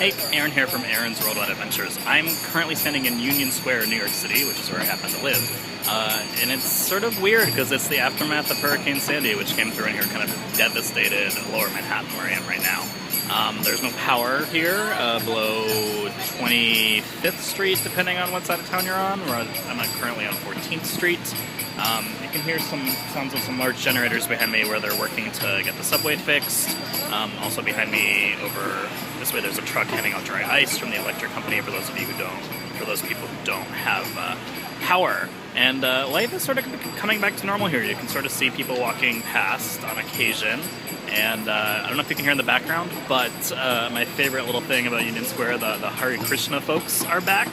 Mike, Aaron here from Aaron's Worldwide Adventures. I'm currently standing in Union Square, New York City, which is where I happen to live. And it's sort of weird because it's the aftermath of Hurricane Sandy, which came through in here, kind of devastated lower Manhattan, where I am right now. There's no power here below 25th Street, depending on what side of town you're on. I'm currently on 14th Street. You can hear some sounds of some large generators behind me where they're working to get the subway fixed. Also behind me over this way there's a truck handing out dry ice from the electric company for those people who don't have power. And life is sort of coming back to normal here. You can sort of see people walking past on occasion. And I don't know if you can hear in the background, but my favorite little thing about Union Square, the Hare Krishna folks are back.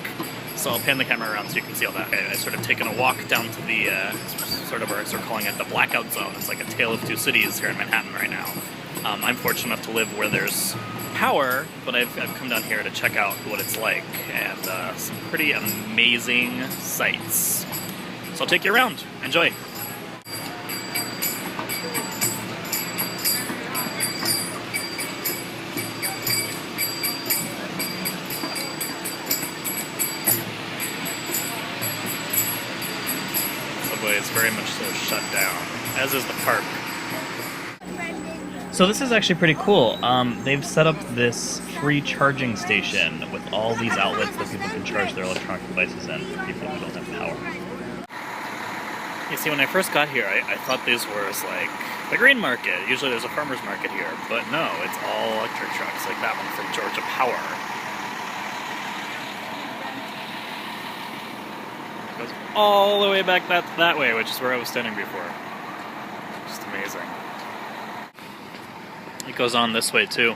So I'll pan the camera around so you can see all that. I've sort of taken a walk down to the sort of, we're calling it the Blackout Zone. It's like a tale of two cities here in Manhattan right now. I'm fortunate enough to live where there's power, but I've come down here to check out what it's like, and some pretty amazing sights. So I'll take you around. Enjoy. It's very much so shut down, as is the park. So this is actually pretty cool. They've set up this free charging station with all these outlets that people can charge their electronic devices in for people who don't have power. You see, when I first got here, I thought these were like the green market. Usually there's a farmer's market here, but no, it's all electric trucks, like that one from Georgia Power. Goes all the way back that way, which is where I was standing before. Just amazing. It goes on this way too.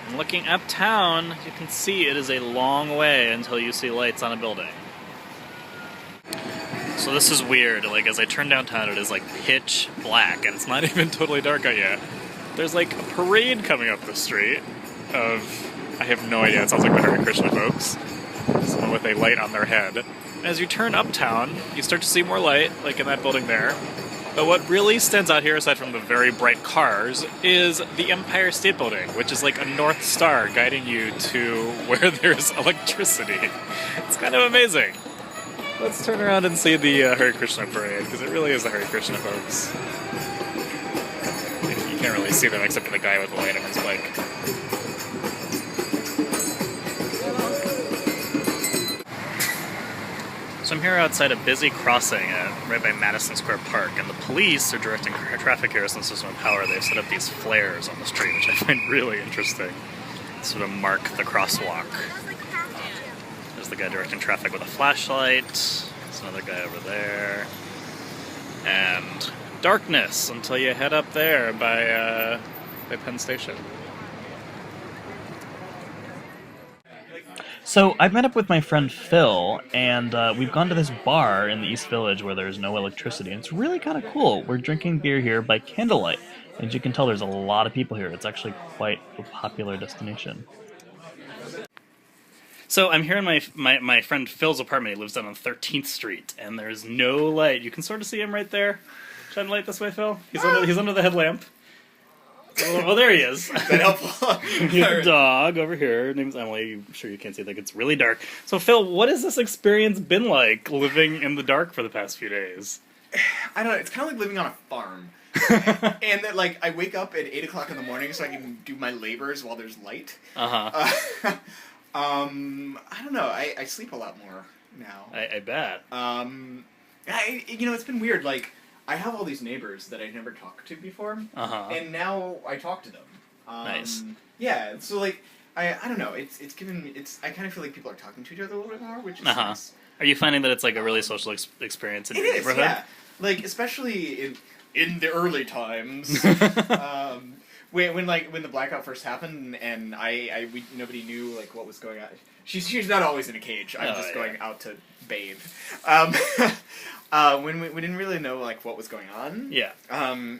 And looking uptown, you can see it is a long way until you see lights on a building. So this is weird. Like, as I turn downtown, it is like pitch black, and it's not even totally dark out yet. There's like a parade coming up the street of, I have no idea, it sounds like the Hare Krishna folks. Someone with a light on their head. And as you turn uptown, you start to see more light, like in that building there. But what really stands out here, aside from the very bright cars, is the Empire State Building, which is like a North Star guiding you to where there's electricity. It's kind of amazing. Let's turn around and see the Hare Krishna parade, because it really is the Hare Krishna folks. You can't really see them except for the guy with the light on his bike. So I'm here outside a busy crossing right by Madison Square Park, and the police are directing traffic here since there's no power. They've set up these flares on the street, which I find really interesting. Sort of mark the crosswalk. There's the guy directing traffic with a flashlight. There's another guy over there. And darkness until you head up there by Penn Station. So I've met up with my friend Phil, and we've gone to this bar in the East Village where there's no electricity, and it's really kind of cool. We're drinking beer here by candlelight, and as you can tell, there's a lot of people here. It's actually quite a popular destination. So I'm here in my friend Phil's apartment. He lives down on 13th Street, and there's no light. You can sort of see him right there. Shine light this way, Phil. He's under the headlamp. Oh, there he is. Is that helpful? He has a dog over here. Her name's Emily. I'm sure you can't see that. It's really dark. So, Phil, what has this experience been like, living in the dark for the past few days? I don't know. It's kind of like living on a farm. And that, like, I wake up at 8 o'clock in the morning so I can do my labors while there's light. Uh-huh. I don't know. I sleep a lot more now. I bet. It's been weird. Like, I have all these neighbors that I never talked to before, and now I talk to them. Nice. Yeah, so like, I don't know. I kind of feel like people are talking to each other a little bit more, which is nice. Are you finding that it's like a really social experience in your neighborhood? Yeah. Like, especially in the early times, when the blackout first happened, and nobody knew like what was going on. She's not always in a cage. I'm just going out to bathe. When we didn't really know like what was going on. Yeah.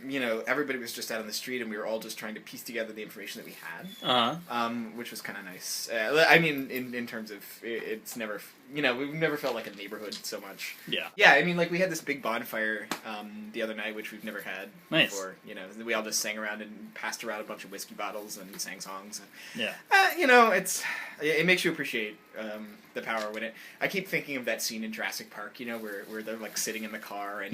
You know, everybody was just out on the street, and we were all just trying to piece together the information that we had. Which was kind of nice. I mean, in terms of it's never, you know, we've never felt like a neighborhood so much. Yeah. Yeah, I mean, like we had this big bonfire the other night, which we've never had Nice. before. You know, we all just sang around and passed around a bunch of whiskey bottles and sang songs. Yeah. You know, it makes you appreciate the power when it. I keep thinking of that scene in Jurassic Park, you know, where they're like sitting in the car and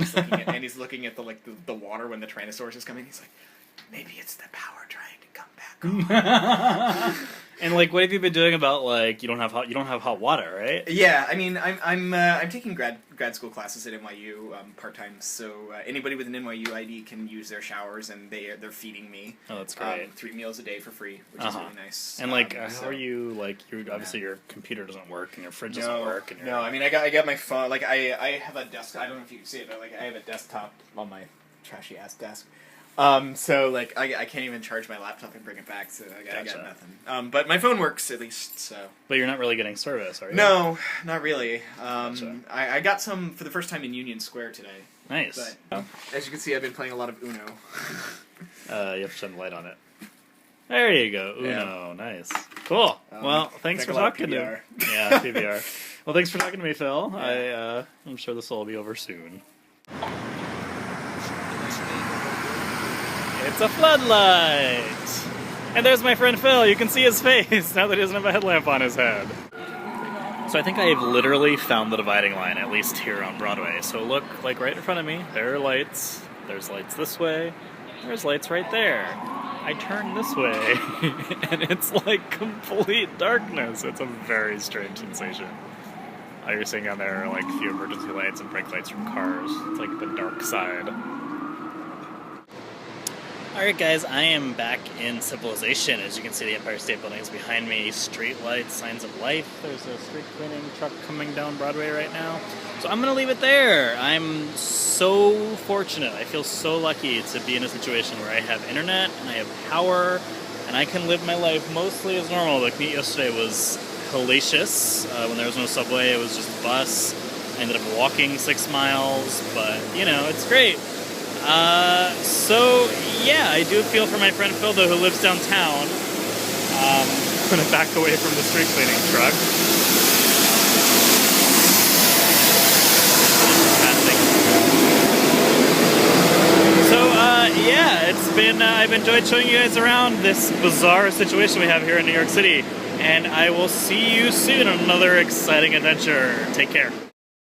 he's looking at the water when the Tyrannosaurus is coming. He's like, maybe it's the power trying to come back on. And like, what have you been doing about like you don't have hot water, right? Yeah, I mean, I'm taking grad school classes at NYU part time, so anybody with an NYU ID can use their showers, and they're feeding me. Oh, that's great. 3 meals a day for free, which is really nice. And like, how are you like? Obviously your computer doesn't work and your fridge doesn't work. And no, I mean, I got my phone. Like, I have a desk. I don't know if you can see it, but like, I have a desktop on my trashy ass desk. So like I can't even charge my laptop and bring it back, so I got nothing. But my phone works at least, so. But you're not really getting service, are you? No, not really. Gotcha. I got some for the first time in Union Square today. Nice. But as you can see, I've been playing a lot of Uno. You have to shine the light on it. There you go, Uno. Yeah. Nice. Cool. Well, thanks for talking to me. Yeah, PBR. Well, thanks for talking to me, Phil. Yeah. I'm sure this will all be over soon. It's a floodlight! And there's my friend Phil. You can see his face now that he doesn't have a headlamp on his head. So I think I have literally found the dividing line, at least here on Broadway. So look, like right in front of me, there are lights. There's lights this way. There's lights right there. I turn this way, and it's like complete darkness. It's a very strange sensation. All you're seeing on there are like a few emergency lights and brake lights from cars. It's like the dark side. Alright guys, I am back in civilization. As you can see, the Empire State Building is behind me. Street lights, signs of life. There's a street cleaning truck coming down Broadway right now. So I'm going to leave it there. I'm so fortunate. I feel so lucky to be in a situation where I have internet and I have power and I can live my life mostly as normal. The commute yesterday was hellacious. When there was no subway, it was just bus. I ended up walking 6 miles, but you know, it's great. So yeah, I do feel for my friend Phil, though, who lives downtown. I'm going to back away from the street cleaning truck. So, yeah, it's been, I've enjoyed showing you guys around this bizarre situation we have here in New York City. And I will see you soon on another exciting adventure. Take care.